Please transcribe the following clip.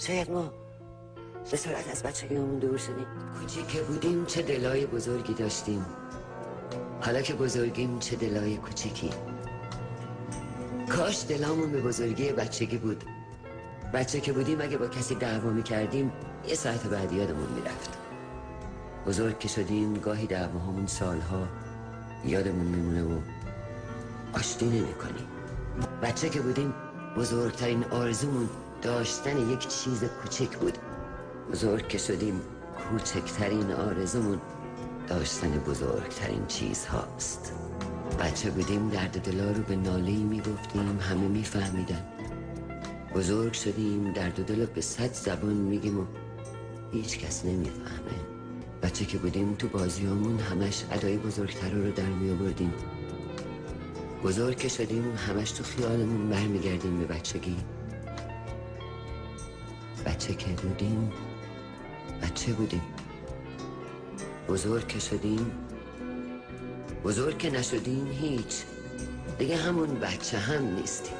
شاید ما به سرعت از بچگیمون دور شدیم. کوچیک که بودیم چه دلای بزرگی داشتیم، حالا که بزرگیم چه دلای کوچیکی. کاش دلامون به بزرگی بچگی بود. بچه که بودیم اگه با کسی دعوا می‌کردیم یه ساعت بعد یادمون میرفت. بزرگ که شدیم گاهی دعواهامون سالها یادمون میمونه و آشتی نمی‌کنیم. بچه که بودیم بزرگترین آرزومون داشتن یک چیز کوچک بود. بزرگ که شدیم کوچکترین آرزومون داشتن بزرگترین چیز هاست. بچه بودیم درد دلا رو به ناله‌ای میگفتیم همه میفهمیدن. بزرگ شدیم درد دل رو به 100 زبان میگیم و هیچ کس نمیفهمه. بچه که بودیم تو بازیامون همش ادای بزرگتر رو در میآوردیم. بزرگ که شدیم همش تو خیالمون برمیگردیم به بچگی. بچه که بودیم بچه بودیم. بزرگ که شدیم، بزرگ که نشدیم هیچ دیگه همون بچه هم نیستیم.